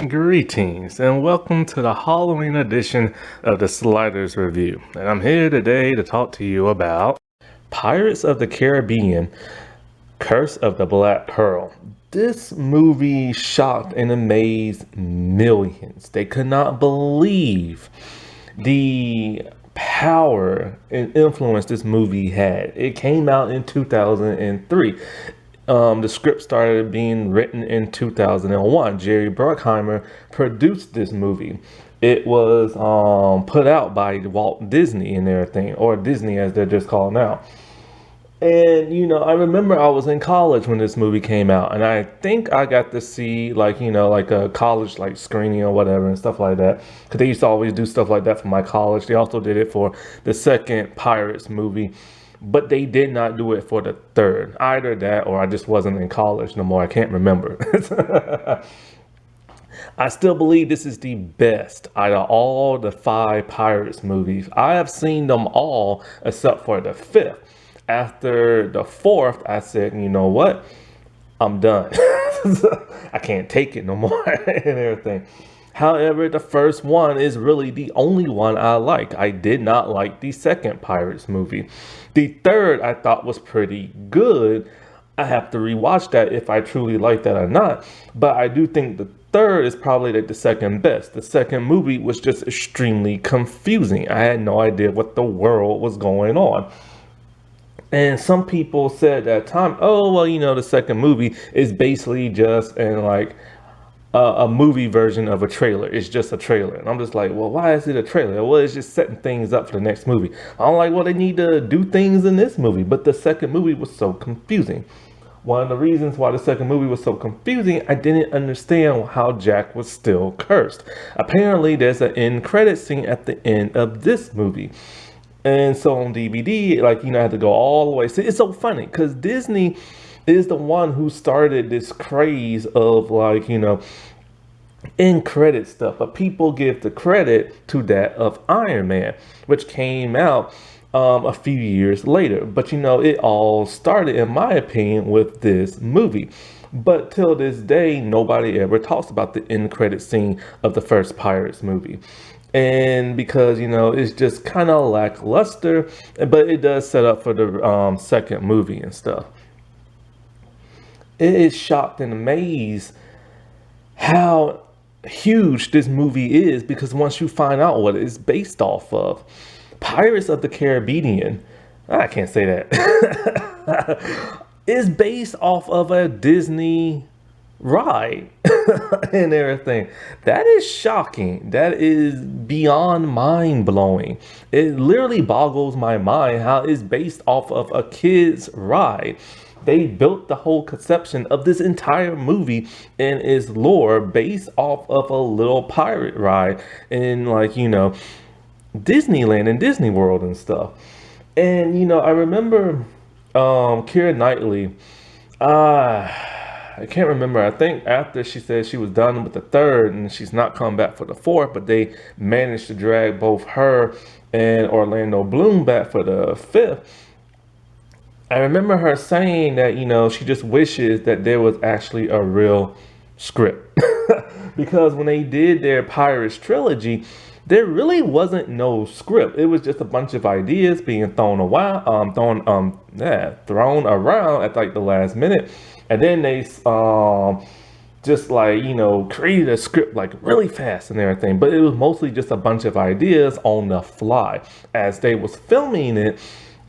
Greetings and welcome to the Halloween edition of the Sliders Review. And I'm here today to talk to you about Pirates of the Caribbean, Curse of the Black Pearl. This movie shocked and amazed millions. They could not believe the power and influence this movie had. It came out in 2003. The script started being written in 2001. Jerry Bruckheimer produced this movie. It was put out by Walt Disney and everything, or Disney as they're just called now. And, I remember I was in college when this movie came out, and I think I got to see, like a college, screening or whatever and stuff like that. Because they used to always do stuff like that for my college. They also did it for the second Pirates movie, but they did not do it for the third. Either that or I just wasn't in college no more. I can't remember. I still believe this is the best out of all the 5 Pirates movies. I have seen them all except for the 5th. After the 4th, I said, you know what? I'm done. I can't take it no more and everything. However, the first one is really the only one I like. I did not like the second Pirates movie. The third I thought was pretty good. I have to rewatch that if I truly like that or not. But I do think the third is probably the second best. The second movie was just extremely confusing. I had no idea what the world was going on. And some people said at that time, oh, well, the second movie is basically just a movie version of a trailer. It's just a trailer. And I'm just like, well, why is it a trailer? Well, it's just setting things up for the next movie. I'm like, well, they need to do things in this movie. But the second movie was so confusing. One of the reasons why the second movie was so confusing, I didn't understand how Jack was still cursed. Apparently, there's an end credit scene at the end of this movie. And so on DVD, I had to go all the way. See, it's so funny because Disney is the one who started this craze of end credit stuff. But people give the credit to that of Iron Man, which came out a few years later. But it all started, in my opinion, with this movie. But till this day, nobody ever talks about the end credit scene of the first Pirates movie. And because, it's just kind of lackluster, but it does set up for the second movie and stuff. It is shocked and amazed how huge this movie is, because once you find out what it's based off of, Pirates of the Caribbean, I can't say that, is based off of a Disney ride and everything. That is shocking. That is beyond mind-blowing. It literally boggles my mind how it's based off of a kid's ride. They built the whole conception of this entire movie and its lore based off of a little pirate ride in Disneyland and Disney World and stuff. And I remember Keira Knightley, I can't remember. I think after she said she was done with the third and she's not come back for the fourth, but they managed to drag both her and Orlando Bloom back for the 5th. I remember her saying that, she just wishes that there was actually a real script. Because when they did their Pirates trilogy, there really wasn't no script. It was just a bunch of ideas being thrown around at the last minute. And then they created a script really fast and everything. But it was mostly just a bunch of ideas on the fly. As they was filming it,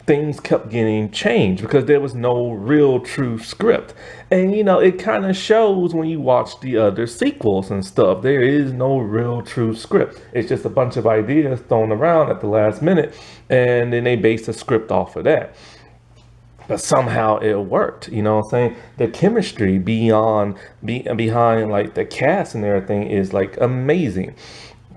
things kept getting changed because there was no real true script. And it kind of shows when you watch the other sequels and stuff. There is no real true script. It's just a bunch of ideas thrown around at the last minute, and then they base a script off of that. But somehow it worked, what I'm saying? The chemistry behind the cast and everything is amazing.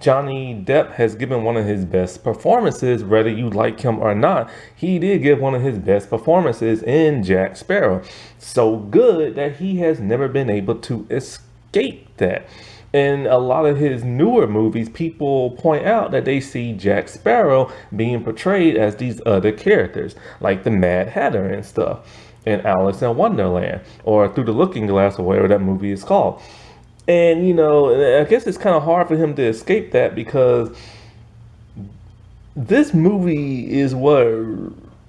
Johnny Depp has given one of his best performances, whether you like him or not. He did give one of his best performances in Jack Sparrow. So good that he has never been able to escape that. In a lot of his newer movies, people point out that they see Jack Sparrow being portrayed as these other characters, like the Mad Hatter and stuff, in Alice in Wonderland, or Through the Looking Glass, or whatever that movie is called. And I guess it's kind of hard for him to escape that because this movie is what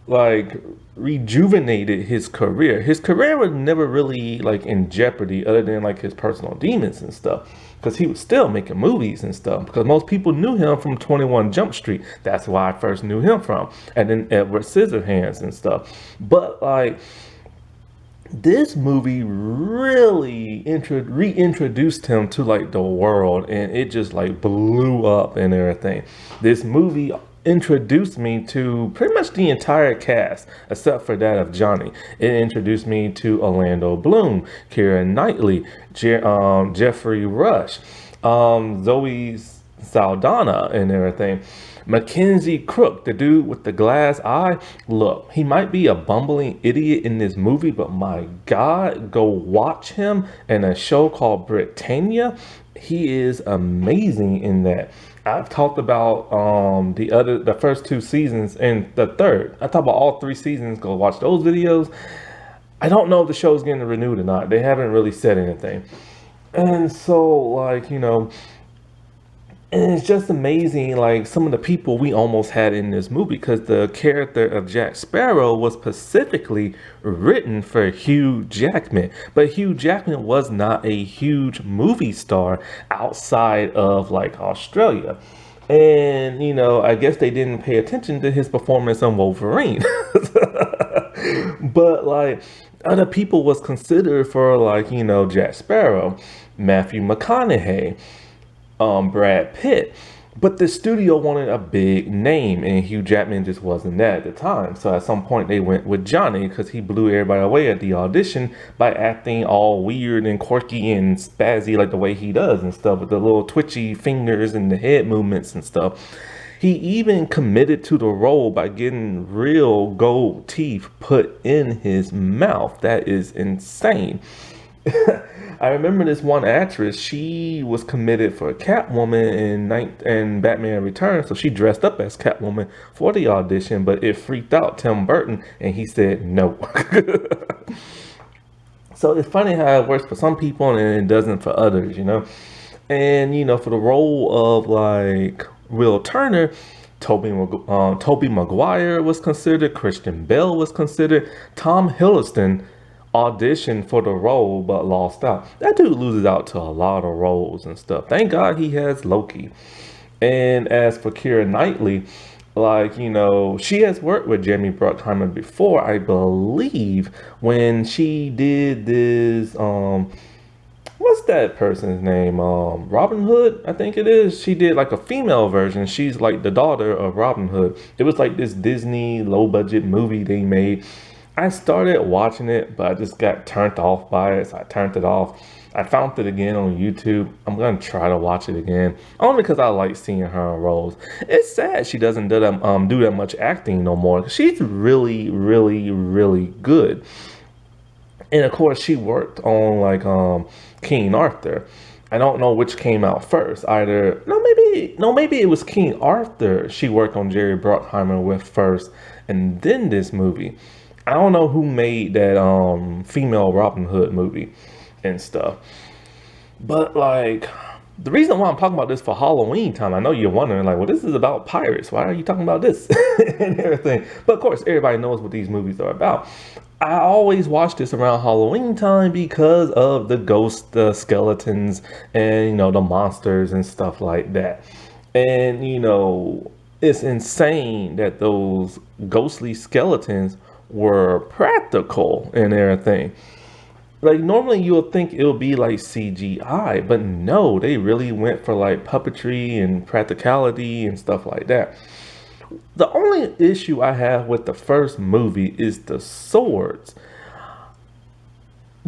like rejuvenated his career. His career was never really like in jeopardy other than like his personal demons and stuff. Because he was still making movies and stuff. Because most people knew him from 21 Jump Street. That's why I first knew him from. And then Edward Scissorhands and stuff. But like this movie really reintroduced him to like the world, and it just like blew up and everything. This movie introduced me to pretty much the entire cast except for that of Johnny. It introduced me to Orlando Bloom, Keira Knightley, Jeffrey Rush, Zoe Saldana and everything. Mackenzie Crook, the dude with the glass eye. Look, he might be a bumbling idiot in this movie, but my God, go watch him in a show called Britannia. He is amazing in that. I've talked about the first two seasons and the third. I talked about all three seasons. Go watch those videos. I don't know if the show's getting renewed or not. They haven't really said anything. And so, like, and it's just amazing, like some of the people we almost had in this movie, because the character of Jack Sparrow was specifically written for Hugh Jackman. But Hugh Jackman was not a huge movie star outside of like Australia. And, I guess they didn't pay attention to his performance on Wolverine. But like other people was considered for like, Jack Sparrow, Matthew McConaughey, Brad Pitt. But the studio wanted a big name, and Hugh Jackman just wasn't that at the time. So at some point, they went with Johnny because he blew everybody away at the audition by acting all weird and quirky and spazzy like the way he does and stuff, with the little twitchy fingers and the head movements and stuff. He even committed to the role by getting real gold teeth put in his mouth. That is insane. I remember this one actress, she was committed for Catwoman in Batman Returns, so she dressed up as Catwoman for the audition, but it freaked out Tim Burton, and he said no. So it's funny how it works for some people and it doesn't for others, And, for the role of, like, Will Turner, Toby Maguire was considered, Christian Bale was considered, Tom Hiddleston auditioned for the role but lost out. That dude loses out to a lot of roles and stuff. Thank God he has Loki. And as for Keira Knightley, like, she has worked with Jamie Bruckheimer before, I believe, when she did this, what's that person's name? Robin Hood, I think it is. She did like a female version. She's like the daughter of Robin Hood. It was like this Disney low budget movie they made. I started watching it, but I just got turned off by it, so I turned it off. I found it again on YouTube. I'm gonna try to watch it again, only because I like seeing her in roles. It's sad she doesn't do that much acting no more. She's really, really, really good. And of course, she worked on like King Arthur. I don't know which came out first. Maybe it was King Arthur. She worked on Jerry Bruckheimer with first, and then this movie. I don't know who made that female Robin Hood movie and stuff. But like the reason why I'm talking about this for Halloween time, I know you're wondering like, well, this is about pirates. Why are you talking about this and everything? But of course, everybody knows what these movies are about. I always watch this around Halloween time because of the ghosts, the skeletons, and the monsters and stuff like that. And it's insane that those ghostly skeletons were practical and everything. Like normally you'll think it'll be like CGI, but no, they really went for like puppetry and practicality and stuff like that. The only issue I have with the first movie is the swords.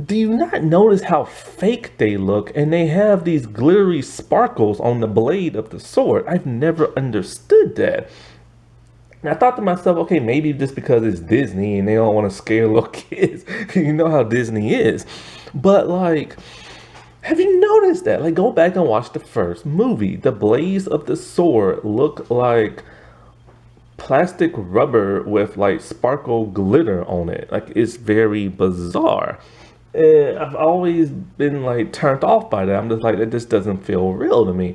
Do you not notice how fake they look, and they have these glittery sparkles on the blade of the sword? I've never understood that. And I thought to myself, okay, maybe just because it's Disney and they don't want to scare little kids. You know how Disney is. But like, have you noticed that? Like, go back and watch the first movie. The blades of the sword look like plastic rubber with like sparkle glitter on it. Like, it's very bizarre. I've always been like turned off by that. I'm just like, it just doesn't feel real to me.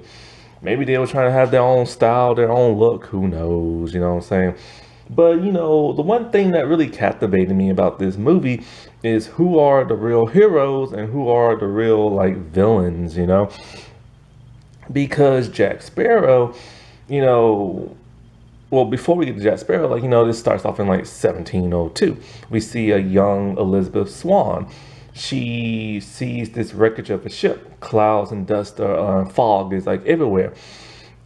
Maybe they were trying to have their own style, their own look. Who knows? You know what I'm saying? But the one thing that really captivated me about this movie is who are the real heroes and who are the real like villains, because Jack Sparrow, you know, well, before we get to Jack Sparrow, this starts off in like 1702. We see a young Elizabeth Swann. She sees this wreckage of a ship. Clouds and dust, fog is like everywhere.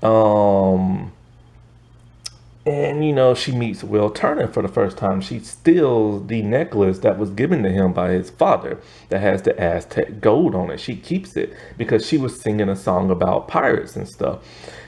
Um, and she meets Will Turner for the first time. She steals the necklace that was given to him by his father that has the Aztec gold on it. She keeps it because she was singing a song about pirates and stuff.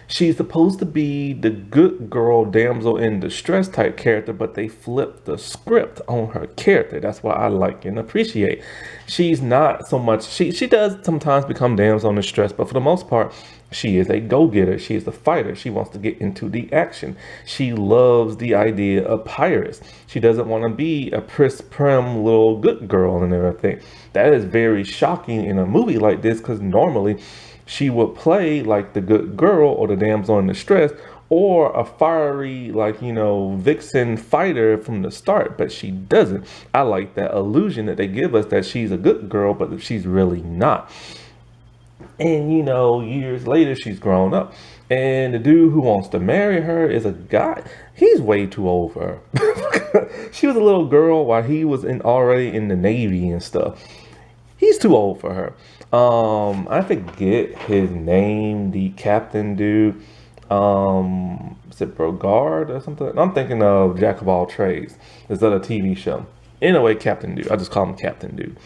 She's supposed to be the good girl, damsel in distress type character, but they flipped the script on her character. That's what I like and appreciate. She's not so much, she does sometimes become damsel in distress, but for the most part, she is a go-getter. She is a fighter. She wants to get into the action. She loves the idea of pirates. She doesn't want to be a prim little good girl and everything. That is very shocking in a movie like this because normally she would play like the good girl or the damsel in distress or a fiery, vixen fighter from the start, but she doesn't. I like that illusion that they give us that she's a good girl, but she's really not. And years later, she's grown up. And the dude who wants to marry her is a guy. He's way too old for her. She was a little girl while he was already in the Navy and stuff. He's too old for her. I forget his name, the captain dude. Is it Brogard or something? I'm thinking of Jack of All Trades. This other TV show. Anyway, Captain Dude. I just call him Captain Dude.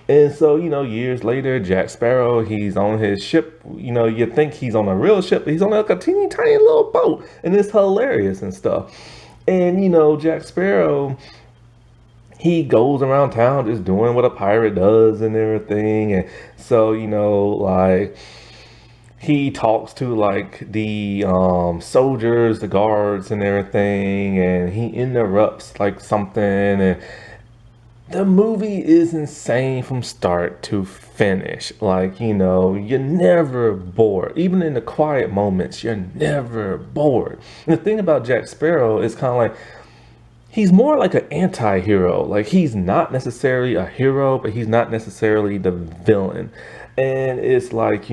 And so, years later, Jack Sparrow, he's on his ship. You think he's on a real ship, but he's on like a teeny tiny little boat. And it's hilarious and stuff. And, Jack Sparrow, he goes around town just doing what a pirate does and everything. And so, he talks to like the soldiers, the guards and everything. And he interrupts like something. And the movie is insane from start to finish. You're never bored. Even in the quiet moments, you're never bored. And the thing about Jack Sparrow is kind of like, he's more like an anti-hero. Like, he's not necessarily a hero, but he's not necessarily the villain. And it's like,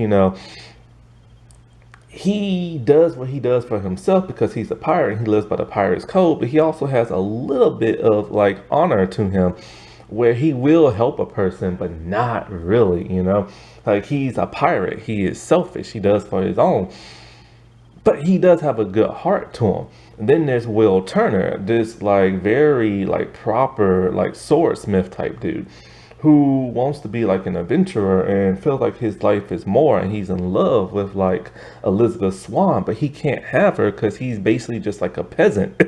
he does what he does for himself because he's a pirate and he lives by the pirate's code, but he also has a little bit of like honor to him where he will help a person, but not really. Like, he's a pirate. He is selfish. He does for his own. But he does have a good heart to him. And then there's Will Turner, this like very like proper like swordsmith type dude who wants to be like an adventurer and feels like his life is more, and he's in love with like Elizabeth Swann, but he can't have her because he's basically just like a peasant.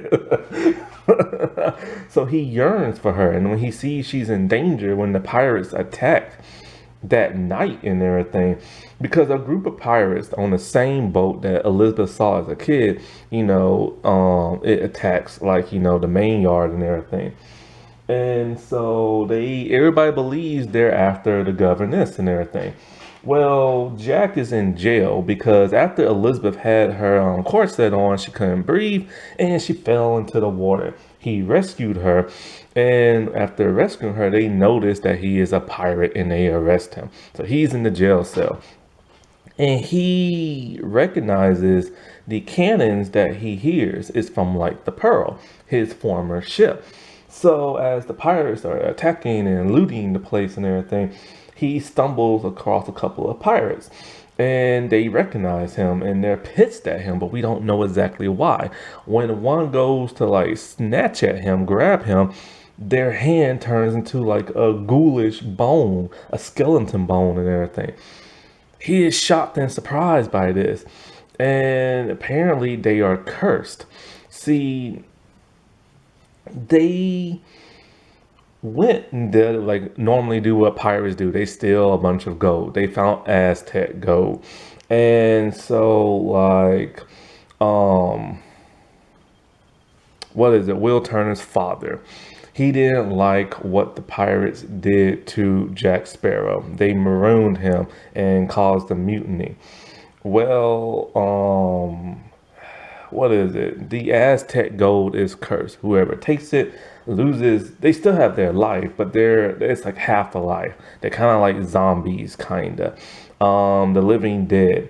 So he yearns for her, and when he sees she's in danger when the pirates attack that night and everything, because a group of pirates on the same boat that Elizabeth saw as a kid, it attacks like, the main yard and everything. And so everybody believes they're after the governess and everything. Well, Jack is in jail because after Elizabeth had her corset on, she couldn't breathe and she fell into the water. He rescued her, and after rescuing her, they noticed that he is a pirate and they arrest him. So he's in the jail cell. And he recognizes the cannons that he hears is from like the Pearl, his former ship. So as the pirates are attacking and looting the place and everything, he stumbles across a couple of pirates and they recognize him and they're pissed at him, but we don't know exactly why. When one goes to like snatch at him, grab him, their hand turns into like a ghoulish bone, a skeleton bone and everything. He is shocked and surprised by this. And apparently they are cursed. See, they went and did like normally do what pirates do. They steal a bunch of gold. They found Aztec gold. And so like what is it? Will Turner's father. He didn't like what the pirates did to Jack Sparrow. They marooned him and caused a mutiny. Well, what is it? The Aztec gold is cursed. Whoever takes it loses. They still have their life, but it's like half a life. They're kind of like zombies, kinda. The living dead,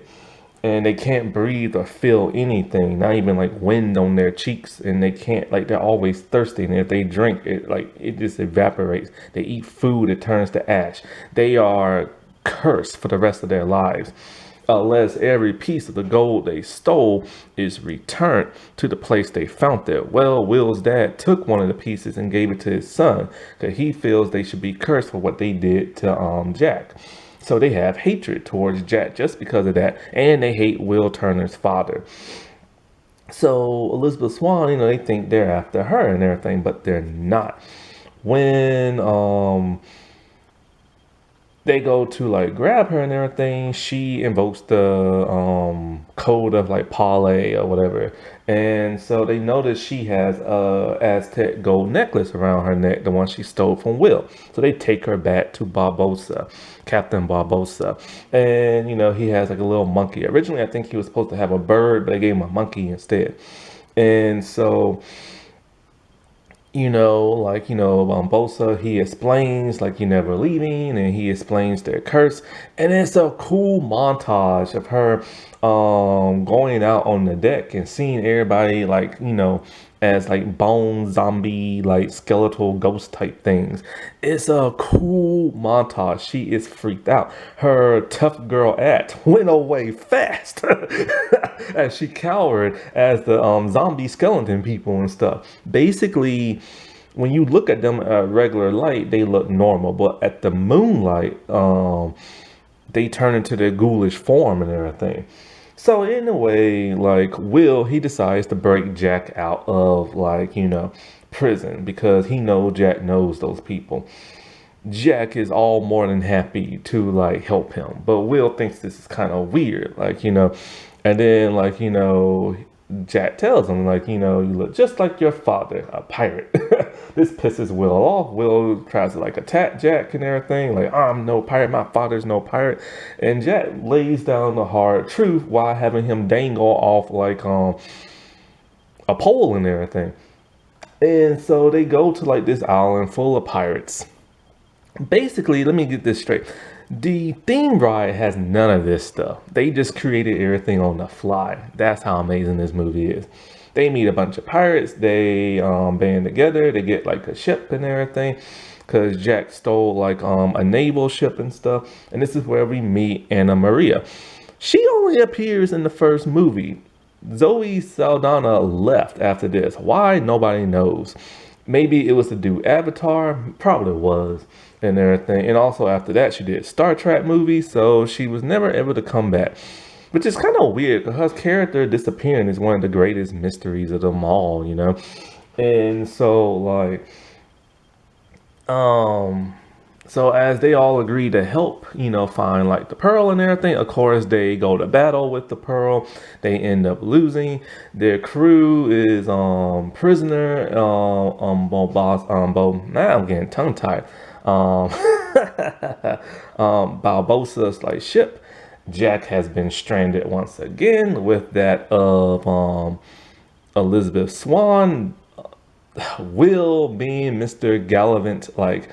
and they can't breathe or feel anything, not even like wind on their cheeks, and they can't, like, they're always thirsty, and if they drink it, like, it just evaporates. They eat food, it turns to ash. They are cursed for the rest of their lives unless every piece of the gold they stole is returned to the place they found it. Well, Will's dad took one of the pieces and gave it to his son because he feels they should be cursed for what they did to Jack. So they have hatred towards Jack just because of that, and they hate Will Turner's father. So Elizabeth Swann, they think they're after her and everything, but they're not. When they go to like grab her and everything, she invokes the code of like parlay or whatever, and so they notice she has a Aztec gold necklace around her neck, the one she stole from Will. So they take her back to Barbosa, Captain Barbosa, and he has like a little monkey. Originally I think he was supposed to have a bird, but they gave him a monkey instead. And so Bosa, he explains like you're never leaving, and he explains their curse, and it's a cool montage of her going out on the deck and seeing everybody like as like bone zombie like skeletal ghost type things. It's a cool montage. She is freaked out. Her tough girl act went away fast as she cowered as the zombie skeleton people and stuff. Basically, when you look at them at regular light, they look normal, but at the moonlight, they turn into their ghoulish form and everything. So in a way, like Will, he decides to break Jack out of like, prison because he knows Jack knows those people. Jack is all more than happy to like help him, but Will thinks this is kind of weird, like, and then like, Jack tells him like, you look just like your father, a pirate. This pisses Will off. Will tries to like attack Jack and everything, like, I'm no pirate, my father's no pirate. And Jack lays down the hard truth while having him dangle off like a pole and everything. And so they go to like this island full of pirates. Basically, let me get this straight. The theme ride has none of this stuff. They just created everything on the fly. That's how amazing this movie is. They meet a bunch of pirates. They band together. They get like a ship and everything because Jack stole like a naval ship and stuff. And this is where we meet Anna Maria. She only appears in the first movie. Zoe Saldana left after this. Why? Nobody knows. Maybe it was to do Avatar. Probably was. And everything. And also after that, she did Star Trek movies. So she was never able to come back. Which is kind of weird because her character disappearing is one of the greatest mysteries of them all, And so like, so as they all agree to help, find like the pearl and everything, of course they go to battle with the pearl. They end up losing. Their crew is prisoner now I'm getting tongue tied. Barbosa's like ship. Jack has been stranded once again with that of Elizabeth Swann. Will being Mr. Gallivant, like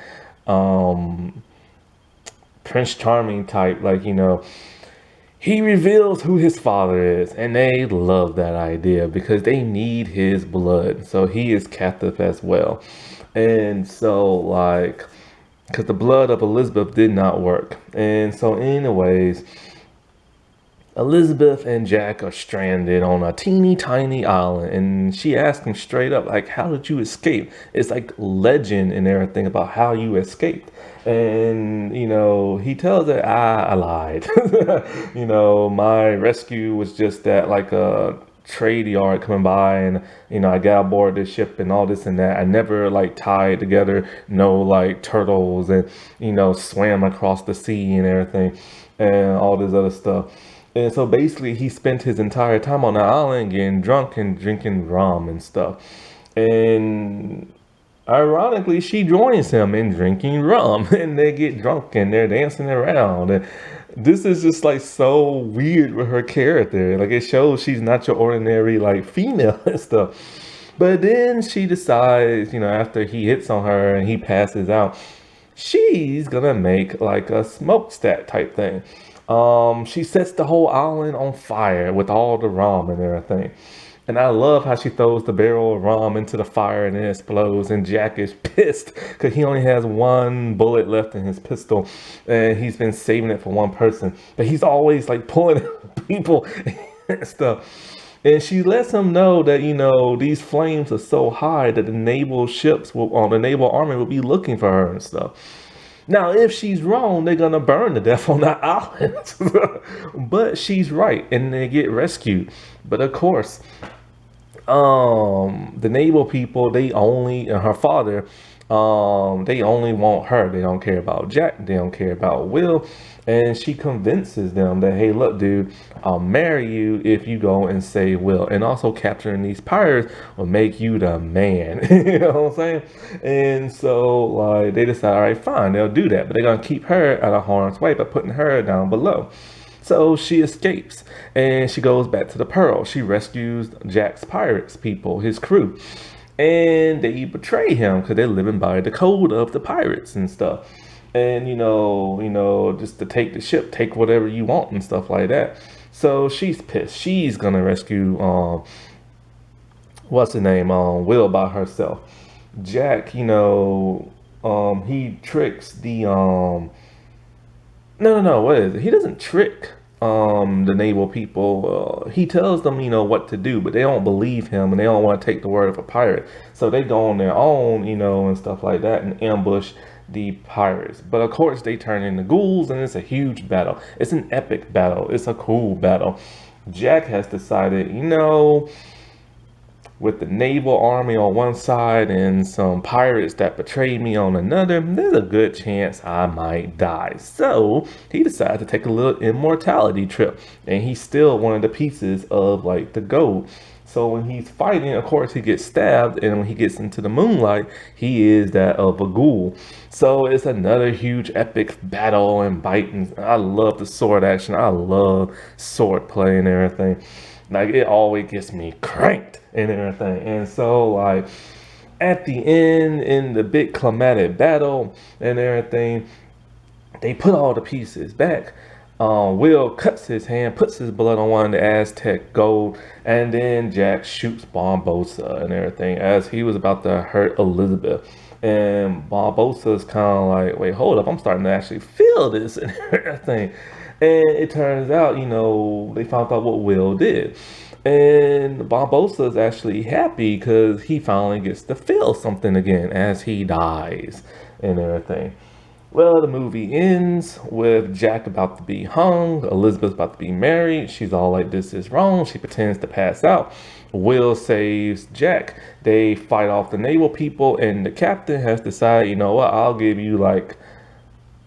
Prince Charming type, like he reveals who his father is, and they love that idea because they need his blood. So he is captive as well, and so like because the blood of Elizabeth did not work, and so anyways. Elizabeth and Jack are stranded on a teeny tiny island, and she asks him straight up, like, how did you escape? It's like legend and everything about how you escaped. And, he tells her, I lied. My rescue was just that, like, a trade yard coming by, and, I got aboard the ship and all this and that. I never, like, tied together no, like, turtles and, swam across the sea and everything and all this other stuff. And so basically he spent his entire time on the island getting drunk and drinking rum and stuff. And Ironically, she joins him in drinking rum, and they get drunk and they're dancing around. And this is just like so weird with her character. Like it shows she's not your ordinary like female and stuff. But then she decides, after he hits on her and he passes out, she's gonna make like a smokestack type thing. She sets the whole island on fire with all the rum and everything. And I love how she throws the barrel of rum into the fire and it explodes. And Jack is pissed because he only has one bullet left in his pistol, and he's been saving it for one person. But he's always like pulling people and stuff. And she lets him know that these flames are so high that the naval ships will, or the naval army will be looking for her and stuff. Now, if she's wrong, they're gonna burn to death on that island. But she's right, and they get rescued. But of course, the naval people, they only, and her father, they only want her. They don't care about Jack. They don't care about Will. And she convinces them that, hey, look, dude, I'll marry you if you go and save Will. And also capturing these pirates will make you the man. You know what I'm saying? And so, like, they decide, all right, fine, they'll do that. But they're going to keep her out of harm's way by putting her down below. So she escapes and she goes back to the Pearl. She rescues Jack's pirates people, his crew. And they betray him because they're living by the code of the pirates and stuff. And just to take the ship, take whatever you want and stuff like that. So she's pissed. She's gonna rescue what's the name? Will by herself. Jack, he tricks the no, what is it? He doesn't trick the naval people. He tells them, what to do, but they don't believe him and they don't want to take the word of a pirate. So they go on their own, and stuff like that and ambush the pirates. But of course they turn into ghouls and it's a huge battle. It's an epic battle. It's a cool battle. Jack has decided, with the naval army on one side and some pirates that betrayed me on another, there's a good chance I might die. So he decided to take a little immortality trip, and he still wanted the pieces of like the gold. So when he's fighting, of course, he gets stabbed, and when he gets into the moonlight, he is that of a ghoul. So it's another huge epic battle and biting. I love the sword action. I love sword play and everything. Like, it always gets me cranked and everything. And so, like, at the end, in the big climatic battle and everything, they put all the pieces back. Will cuts his hand, puts his blood on one of the Aztec gold, and then Jack shoots Barbossa and everything as he was about to hurt Elizabeth. And Barbossa's kind of like, wait, hold up, I'm starting to actually feel this and everything. And it turns out, they found out what Will did. And Barbossa is actually happy because he finally gets to feel something again as he dies and everything. Well, the movie ends with Jack about to be hung, Elizabeth about to be married. She's all like, this is wrong. She pretends to pass out. Will saves Jack. They fight off the naval people, and the captain has decided, you know what, I'll give you like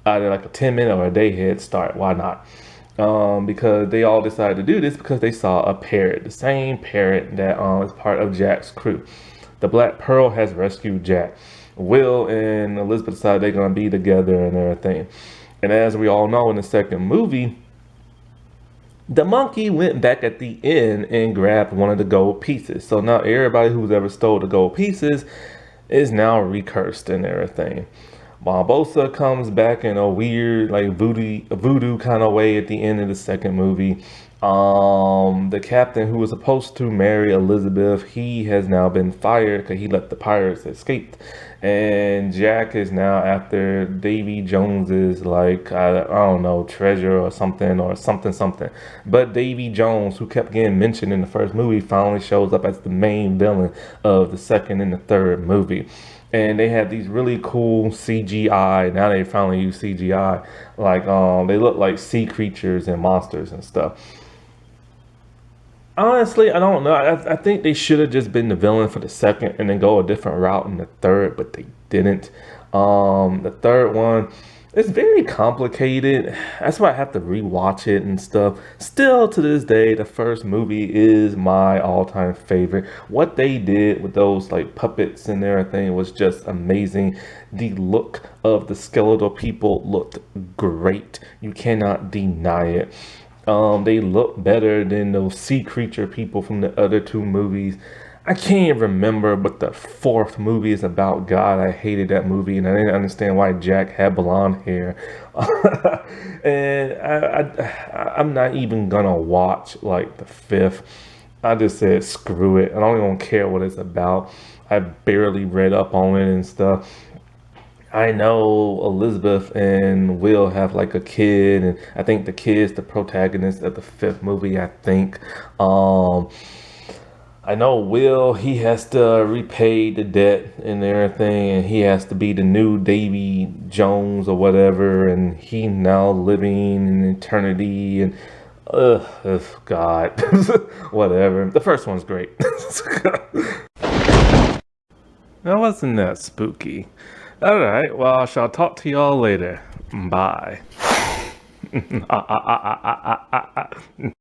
either like a 10-minute or a day head start. Why not? Because they all decided to do this because they saw a parrot, the same parrot that is part of Jack's crew. The Black Pearl has rescued Jack. Will and Elizabeth decide they're going to be together and everything. And as we all know, in the second movie, the monkey went back at the end and grabbed one of the gold pieces. So now everybody who's ever stole the gold pieces is now recursed and everything. Barbossa comes back in a weird, like voodoo kind of way at the end of the second movie. The captain who was supposed to marry Elizabeth, he has now been fired because he let the pirates escape. And Jack is now after Davy Jones's, like, I don't know, treasure or something. But Davy Jones, who kept getting mentioned in the first movie, finally shows up as the main villain of the second and the third movie. And they had these really cool CGI. Now they finally use CGI. Like, they look like sea creatures and monsters and stuff. Honestly, I don't know. I think they should have just been the villain for the second and then go a different route in the third, but they didn't. The third one, It's very complicated. That's why I have to rewatch it and stuff. Still to this day, the first movie is my all-time favorite. What they did with those like puppets and everything was just amazing. The look of the skeletal people looked great. You cannot deny it. They look better than those sea creature people from the other two movies. I can't even remember what the fourth movie is about. God, I hated that movie, and I didn't understand why Jack had blonde hair. And I'm not even gonna watch like the fifth. I just said screw it. I don't even care what it's about. I barely read up on it and stuff. I know Elizabeth and Will have like a kid, and I think the kid's the protagonist of the fifth movie, I think. Um, I know Will, he has to repay the debt and everything, and he has to be the new Davy Jones or whatever, and he now living in eternity, and ugh, God, whatever. The first one's great. That wasn't that spooky. All right, well, I shall talk to y'all later. Bye.